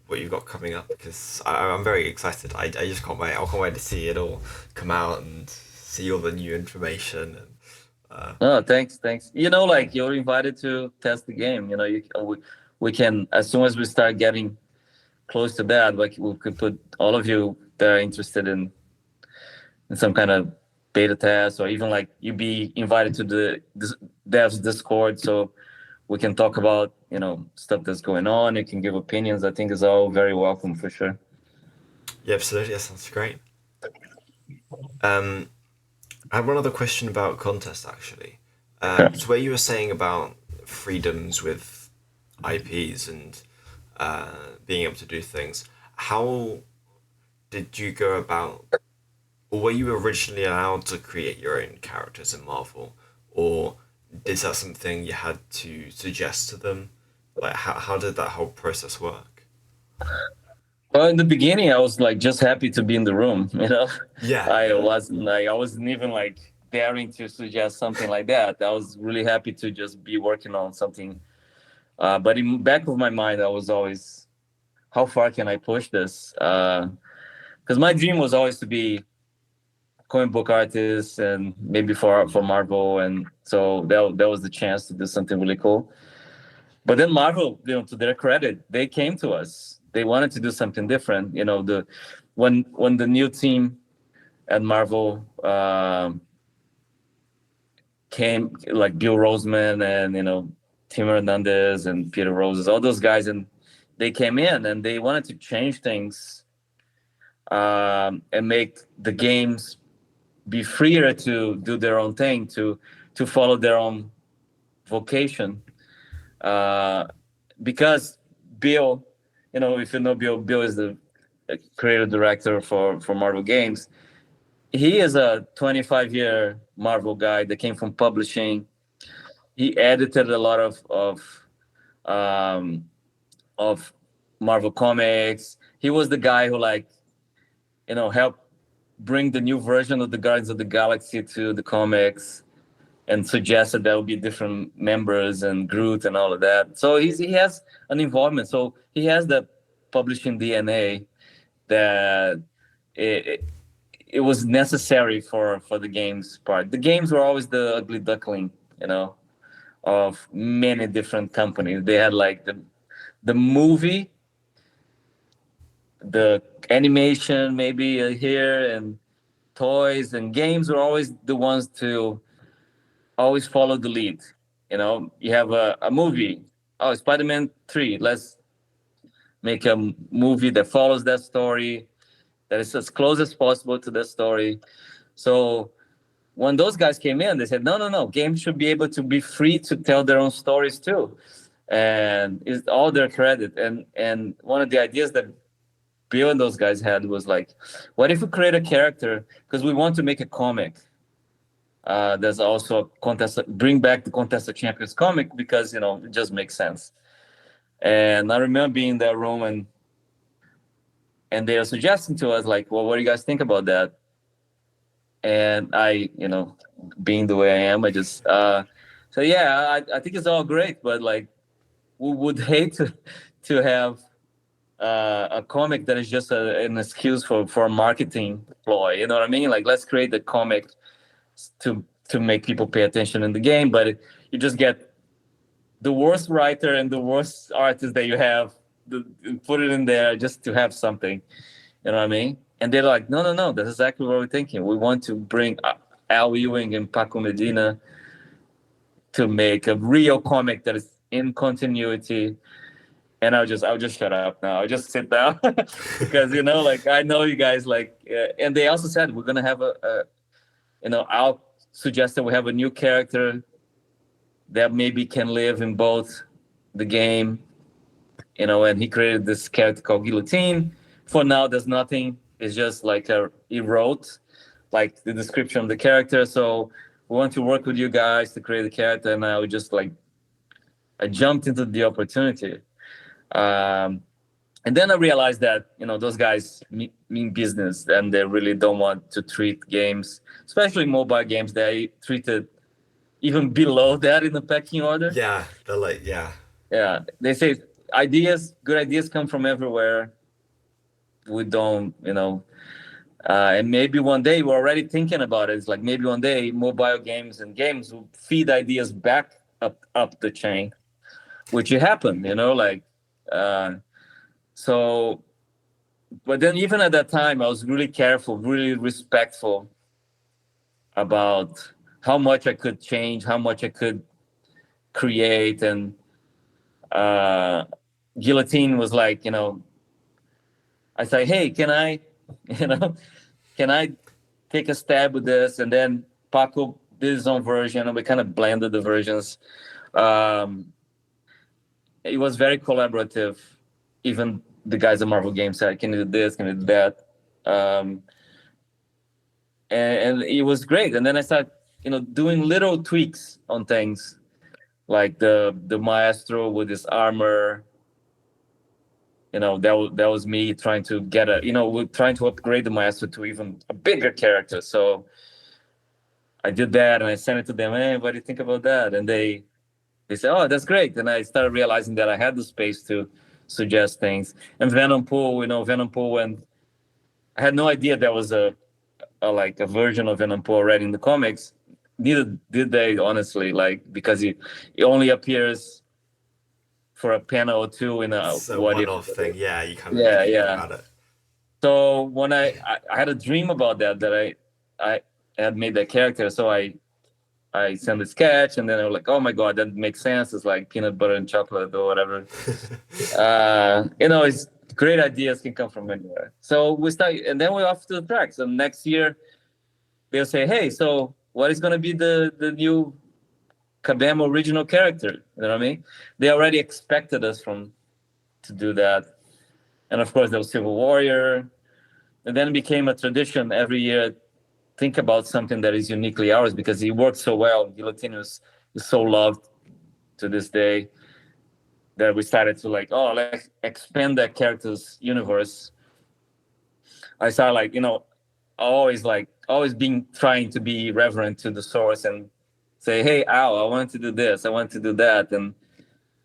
what you've got coming up, because I'm very excited. I just can't wait. I can't wait to see it all come out and see all the new information. And oh, thanks. Like, you're invited to test the game. We can, as soon as we start getting close to that, like, we could put all of you that are interested in some kind of beta test, or even like you be invited to the devs Discord, so we can talk about stuff that's going on. You can give opinions. I think it's all very welcome, for sure. Yeah, absolutely. That sounds great. I have one other question about contest, actually. So where you were saying about freedoms with IPs and being able to do things, how did you go about, or were you originally allowed to create your own characters in Marvel, or is that something you had to suggest to them? Like, how did that whole process work? Well, in the beginning, I was like just happy to be in the room. Yeah. I wasn't even like daring to suggest something like that. I was really happy to just be working on something. But in back of my mind, I was always, how far can I push this? because my dream was always to be comic book artist and maybe for Marvel, and so that was the chance to do something really cool. But then Marvel, to their credit, they came to us. They wanted to do something different. When the new team at Marvel came, like Bill Roseman and Tim Hernandez and Peter Roses, all those guys, and they came in and they wanted to change things and make the games be freer to do their own thing, to follow their own vocation. Because Bill, if you know Bill is the creative director for Marvel Games. He is a 25-year Marvel guy that came from publishing. He edited a lot of Marvel comics. He was the guy who helped bring the new version of the Guardians of the Galaxy to the comics and suggested there would be different members and Groot and all of that. So he has an involvement. So he has the publishing DNA that it was necessary for the games part. The games were always the ugly duckling, of many different companies. They had like the movie, the animation maybe here, and toys, and games were always the ones to always follow the lead. You have a movie. Oh, Spider-Man 3. Let's make a movie that follows that story, that is as close as possible to the story. So when those guys came in, they said, no, games should be able to be free to tell their own stories too. And it's all their credit. And one of the ideas that Bill and those guys had was like, what if we create a character? Because we want to make a comic. There's also a contest, bring back the Contest of Champions comic, because, it just makes sense. And I remember being in that room and they are suggesting to us, like, well, what do you guys think about that? And I, being the way I am, I just so yeah, I think it's all great, but like, we would hate to have a comic that is just an excuse for a marketing ploy. You know what I mean? Like, let's create the comic to make people pay attention in the game, but you just get the worst writer and the worst artist that you have, put it in there just to have something. You know what I mean? And they're like, no, that's exactly what we're thinking. We want to bring Al Ewing and Paco Medina to make a real comic that is in continuity. And I'll just shut up now. I'll just sit down because like, I know you guys like. And they also said we're gonna have Al suggested we have a new character that maybe can live in both the game, and he created this character called Guillotine. For now, there's nothing. It's just like he wrote like the description of the character. So we want to work with you guys to create the character, and I just I jumped into the opportunity. And then I realized that those guys mean business, and they really don't want to treat games, especially mobile games, they treated even below that in the pecking order. Yeah, they're like, yeah. Yeah, they say good ideas come from everywhere. We don't, and maybe one day we're already thinking about it. It's like maybe one day mobile games and games will feed ideas back up the chain, which will happen, so, but then even at that time, I was really careful, really respectful about how much I could change, how much I could create. And Guillotine was like, I said, hey, can I take a stab with this? And then Paco did his own version, and we kind of blended the versions. It was very collaborative. Even the guys at Marvel Games said, can you do this, can you do that? And it was great. And then I started, doing little tweaks on things, like the Maestro with his armor. That was me trying to get we're trying to upgrade the Maestro to even a bigger character. So I did that, and I sent it to them. Hey, what do you think about that? And they said, oh, that's great. And I started realizing that I had the space to suggest things. And Venom Pool, when I had no idea there was a like a version of Venom Poe already in the comics. Neither did they, honestly, like, because he only appears for a panel or two in a It's a what if. one-off thing. Yeah, you kind of Yeah, forget yeah. about it. So when I had a dream about that I had made that character, so I sent a sketch, and then I was like, oh my god, that makes sense. It's like peanut butter and chocolate or whatever. It's great ideas can come from anywhere. So we start, and then we're off to the tracks. And next year they'll say, hey, so what is going to be the new Kabam original character? You know what I mean? They already expected us to do that. And of course, there was Civil Warrior. And then it became a tradition every year, think about something that is uniquely ours, because he worked so well. Guillotine is so loved to this day that we started to like, oh, let's expand that character's universe. I started always being trying to be reverent to the source and say, hey, Al, I want to do this, I want to do that, and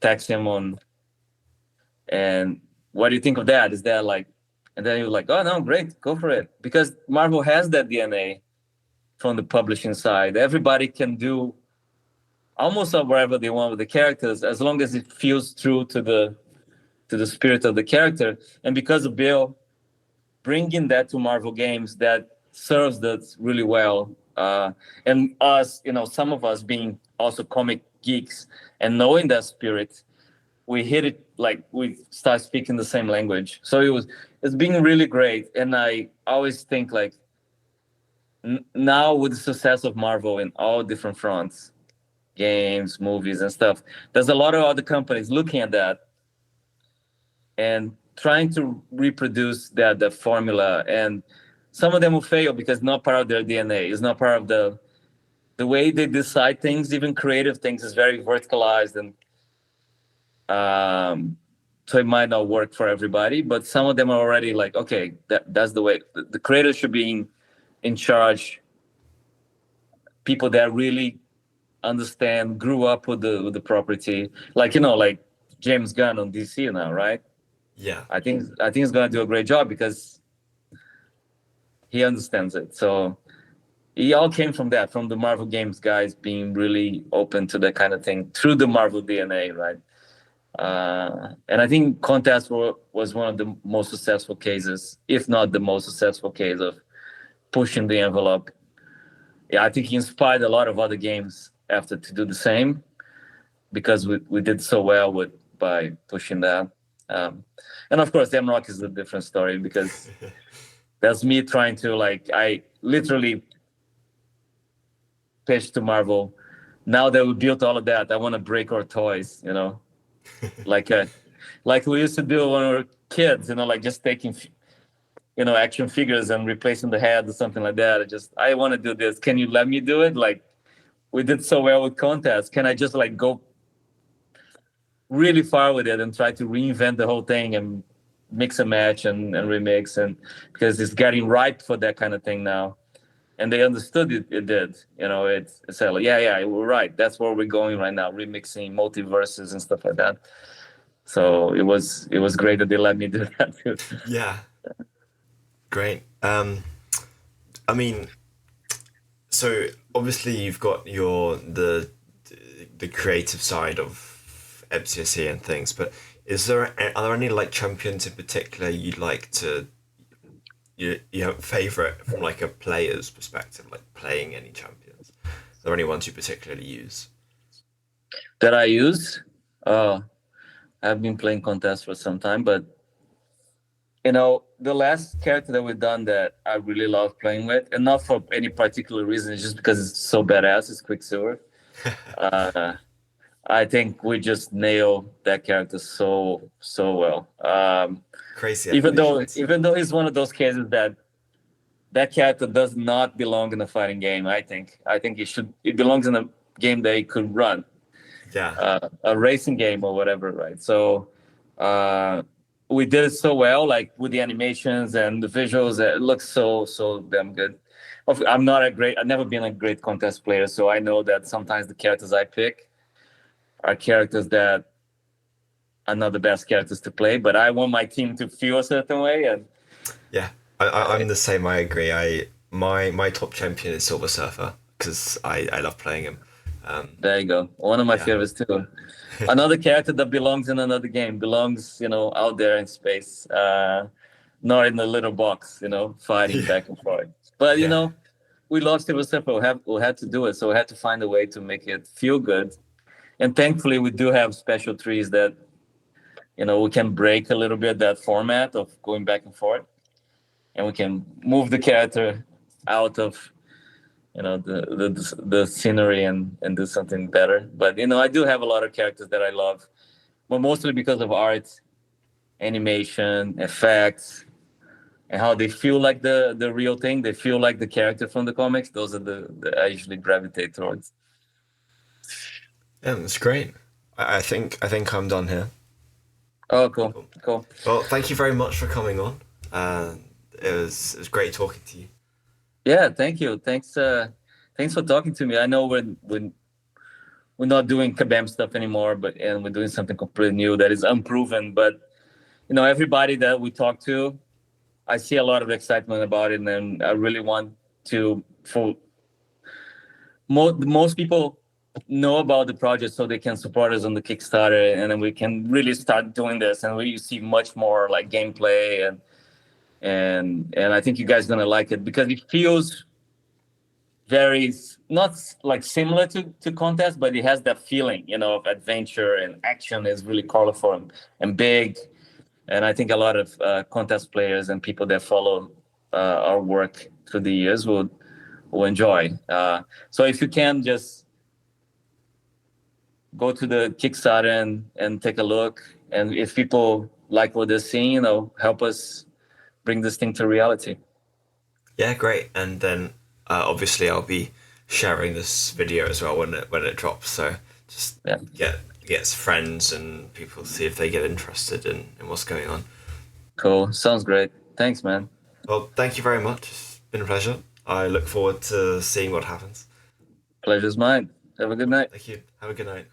text him on, and what do you think of that? Is that like, and then he was like, oh no, great, go for it. Because Marvel has that DNA from the publishing side. Everybody can do almost whatever they want with the characters, as long as it feels true to the spirit of the character. And because of Bill bringing that to Marvel games, that serves us really well. And us, some of us being also comic geeks and knowing that spirit, we hit it, like we start speaking the same language. So it's been really great. And I always think like now with the success of Marvel in all different fronts, games, movies, and stuff, there's a lot of other companies looking at that and trying to reproduce that formula. And some of them will fail because not part of their DNA. It's not part of the way they decide things. Even creative things is very verticalized, and so it might not work for everybody. But some of them are already like, okay, that's the way. The creators should be in charge. People that really understand, grew up with the property, like like James Gunn on DC now, right? Yeah. I think he's gonna do a great job because he understands it. So it all came from that, from the Marvel Games guys being really open to that kind of thing through the Marvel DNA, right? And I think Contest was one of the most successful cases, if not the most successful case of pushing the envelope. Yeah, I think he inspired a lot of other games after to do the same, because we did so well by pushing that. And of course, MCOC is a different story, because that's me trying to, like, I literally pitched to Marvel. Now that we built all of that, I want to break our toys, like we used to do when we were kids, like just taking, action figures and replacing the head or something like that. I want to do this. Can you let me do it? Like, we did so well with Contest. Can I just like go really far with it and try to reinvent the whole thing and mix and match and remix, and because it's getting ripe for that kind of thing now. And they understood it did. It's like, yeah, we're right. That's where we're going right now, remixing multiverses and stuff like that. So it was great that they let me do that too. Yeah. Great. I mean, so obviously you've got the creative side of MCOC and things, but are there any like champions in particular you'd like to favorite from like a player's perspective, like playing any champions? Are there any ones you particularly use? That I use? I've been playing Contest for some time, but the last character that we've done that I really love playing with, and not for any particular reason, it's just because it's so badass, is Quicksilver. I think we just nailed that character so well. Crazy. Even though he's one of those cases that character does not belong in a fighting game. I think it belongs in a game that he could run. Yeah. A racing game or whatever, right? So we did it so well, like with the animations and the visuals. It looks so damn good. I've never been a great Contest player, so I know that sometimes the characters I pick are characters that are not the best characters to play, but I want my team to feel a certain way, and yeah, I'm the same. I agree. My top champion is Silver Surfer because I love playing him. There you go. One of my Yeah. favorites too. Another character that belongs in another game, belongs, out there in space, not in a little box, fighting Yeah. back and forth. But Yeah. we lost Silver Surfer. We had to do it, so we had to find a way to make it feel good. And thankfully, we do have special trees that we can break a little bit that format of going back and forth, and we can move the character out of the scenery and do something better. But I do have a lot of characters that I love, but mostly because of art, animation, effects, and how they feel like the real thing. They feel like the character from the comics. Those are the I usually gravitate towards. Yeah, that's great. I think I'm done here. Oh, cool. Well, thank you very much for coming on. It was great talking to you. Yeah, thank you. Thanks for talking to me. I know we're not doing kabam stuff anymore, and we're doing something completely new that is unproven. But everybody that we talk to, I see a lot of excitement about it, and I really want to for most people know about the project so they can support us on the Kickstarter, and then we can really start doing this, and we see much more like gameplay, and I think you guys are gonna like it because it feels very not like similar to contest, but it has that feeling, of adventure and action is really colorful and big. And I think a lot of contest players and people that follow our work through the years will enjoy. So if you can just go to the Kickstarter and take a look, and if people like what they're seeing, help us bring this thing to reality. Yeah, great. And then obviously I'll be sharing this video as well when it drops. So just get friends and people to see if they get interested in what's going on. Cool. Sounds great. Thanks, man. Well, thank you very much. It's been a pleasure. I look forward to seeing what happens. Pleasure's mine. Have a good night. Thank you. Have a good night.